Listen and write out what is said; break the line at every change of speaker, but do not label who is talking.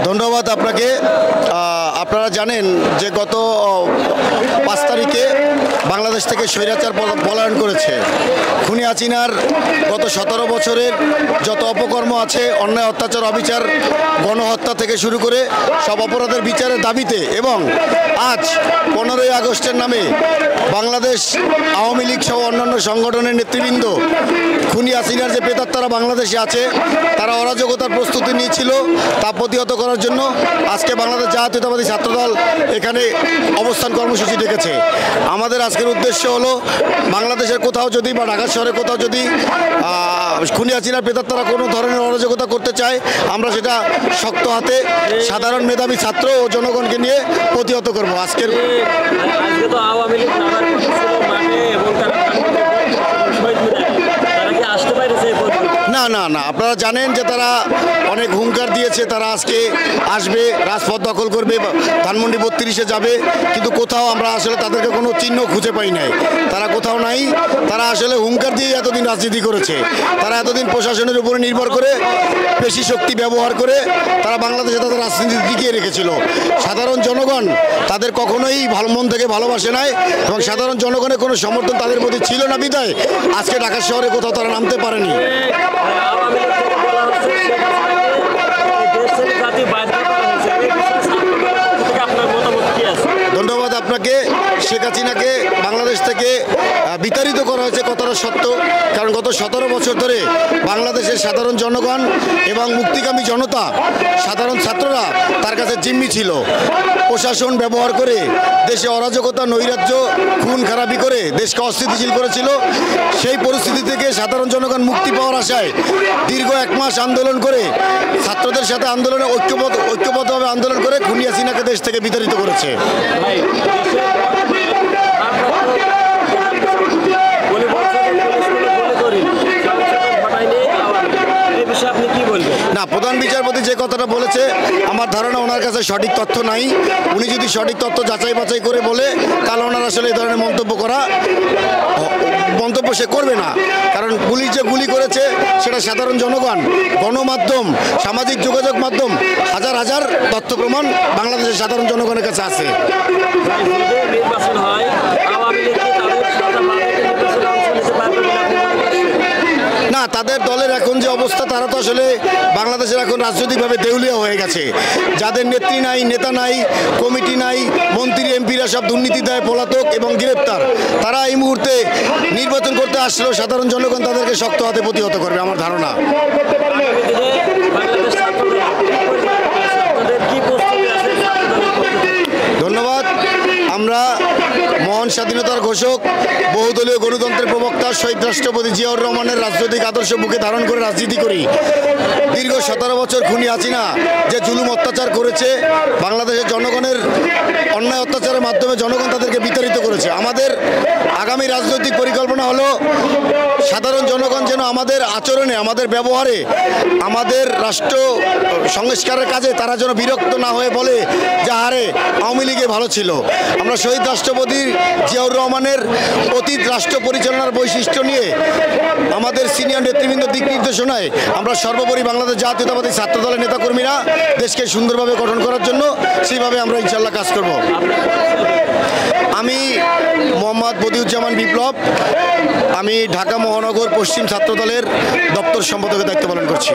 ধন্যবাদ আপনাকে। আপনারা জানেন যে গত 5 তারিখে বাংলাদেশ থেকে স্বৈরাচার পলায়ন করেছে। খুনি হাসিনার গত 17 বছরের যত অপকর্ম আছে, অন্যায়, অত্যাচার, অবিচার, গণহত্যা থেকে শুরু করে সব অপরাধের বিচারের দাবিতে এবং আজ 15ই আগস্টের নামে বাংলাদেশ আওয়ামী লীগ সহ অন্যান্য সংগঠনের নেতৃবৃন্দ খুনি হাসিনার যে প্রেতাত্মারা বাংলাদেশে আছে তারা অরাজকতার প্রস্তুতি নিয়েছিল তা প্রতিহত করার জন্য আজকে বাংলাদেশ জাতীয়তাবাদী ছাত্রদল এখানে অবস্থান কর্মসূচি ডেকেছে। আমাদের আজকের উদ্দেশ্য হলো বাংলাদেশের কোথাও যদি বা ঢাকা শহরে কোথাও যদি খুনি হাসিনার প্রেতাত্মারা কোনো ধরনের অরাজকতা করতে চায়, আমরা সেটা শক্ত হাতে সাধারণ মেধাবী ছাত্র ও জনগণকে নিয়ে প্রতিহত করব। আজকের
তো আওয়ামী লীগ
না না না আপনারা জানেন যে তারা অনেক হুঙ্কার দিয়েছে, তারা আজকে আসবে, রাজপথ দখল করবে, ধানমন্ডি 32-এ যাবে, কিন্তু কোথাও আমরা আসলে তাদেরকে কোনো চিহ্ন খুঁজে পাই নাই। তারা কোথাও নাই। তারা আসলে হুঙ্কার দিয়ে এতদিন রাজনীতি করেছে। তারা এতদিন প্রশাসনের উপরে নির্ভর করে পেশি শক্তি ব্যবহার করে তারা বাংলাদেশে তাদের রাজনীতি টিকিয়ে রেখেছিল। সাধারণ জনগণ তাদের কখনোই ভালো মন থেকে ভালোবাসে নাই এবং সাধারণ জনগণের কোনো সমর্থন তাদের মধ্যে ছিল না বিধায় আজকে ঢাকা শহরে কোথাও তারা নামতে পারেনি। ধন্যবাদ আপনাকে। শেখ হাসিনাকে বাংলাদেশ থেকে বিতাড়িত করা হয়েছে কথাটা সত্য, কারণ গত 17 বছর ধরে বাংলাদেশের সাধারণ জনগণ এবং মুক্তিকামী জনতা, সাধারণ ছাত্ররা তার কাছে জিম্মি ছিল। প্রশাসন ব্যবহার করে দেশে অরাজকতা, নৈরাজ্য, খুন খারাপি করে দেশকে অস্থিতিশীল করেছিল। সেই পরিস্থিতি থেকে সাধারণ জনগণ মুক্তি পাওয়ার আশায় দীর্ঘ 1 মাস আন্দোলন করে ছাত্রদের সাথে আন্দোলনে ঐক্যবদ্ধভাবে আন্দোলন করে খুনি হাসিনাকে দেশ থেকে বিতাড়িত করেছে। না, প্রধান বিচারপতি যে কথাটা বলেছে আমার ধারণা ওনার কাছে সঠিক তথ্য নাই। উনি যদি সঠিক তথ্য যাচাই বাছাই করে বলে তাহলে ওনার আসলে এই ধরনের মন্তব্য সে করবে না, কারণ পুলিশ যে গুলি করেছে সেটা সাধারণ জনগণ, গণমাধ্যম, সামাজিক যোগাযোগ মাধ্যম, হাজার হাজার তথ্য প্রমাণ বাংলাদেশের সাধারণ জনগণের কাছে আছে। না, তাদের দলের এখন যে অবস্থা, তারা তো আসলে বাংলাদেশের এখন রাজনৈতিকভাবে দেউলিয়া হয়ে গেছে। যাদের নেত্রী নাই, নেতা নাই, কমিটি নাই, মন্ত্রী এমপিরা সব দুর্নীতি দায়ে পলাতক এবং গ্রেপ্তার। তারা এই মুহূর্তে নির্বাচন করতে আসলেও সাধারণ জনগণ তাদেরকে শক্ত হাতে প্রতিহত করবে আমার ধারণা। ধন্যবাদ। আমরা মহান স্বাধীনতার ঘোষক, বহুদলীয় গণতন্ত্রের প্রবক্তা শহীদ রাষ্ট্রপতি জিয়াউর রহমানের রাজনৈতিক আদর্শ বুকে ধারণ করে রাজনীতি করি। দীর্ঘ 17 বছর খুনি হাসিনা যে জুলুম অত্যাচার করেছে, বাংলাদেশের জনগণের অন্যায় অত্যাচারের মাধ্যমে জনগণ তাদেরকে বিতাড়িত করেছে। আমাদের আগামী রাজনৈতিক পরিকল্পনা হলো সাধারণ জনগণ যেন আমাদের আচরণে, আমাদের ব্যবহারে, আমাদের রাষ্ট্র সংস্কারের কাজে তারা যেন বিরক্ত না হয়ে বলে যে আরে আওয়ামী লীগে ভালো ছিল। আমরা শহীদ রাষ্ট্রপতি জিয়াউর রহমানের অতীত রাষ্ট্র পরিচালনার বৈশিষ্ট্য নিয়ে আমাদের সিনিয়র নেতৃবৃন্দ দিক নির্দেশনায় আমরা সর্বোপরি বাংলাদেশ জাতীয়তাবাদী ছাত্রদলের নেতাকর্মীরা দেশকে সুন্দরভাবে গঠন করার জন্য সেইভাবে আমরা ইনশাল্লাহ কাজ করব। আমি মোহাম্মদ বদিউজ্জামান বিপ্লব, আমি ঢাকা মহানগর পশ্চিম ছাত্রদলের দপ্তর সম্পাদকের দায়িত্ব পালন করছি।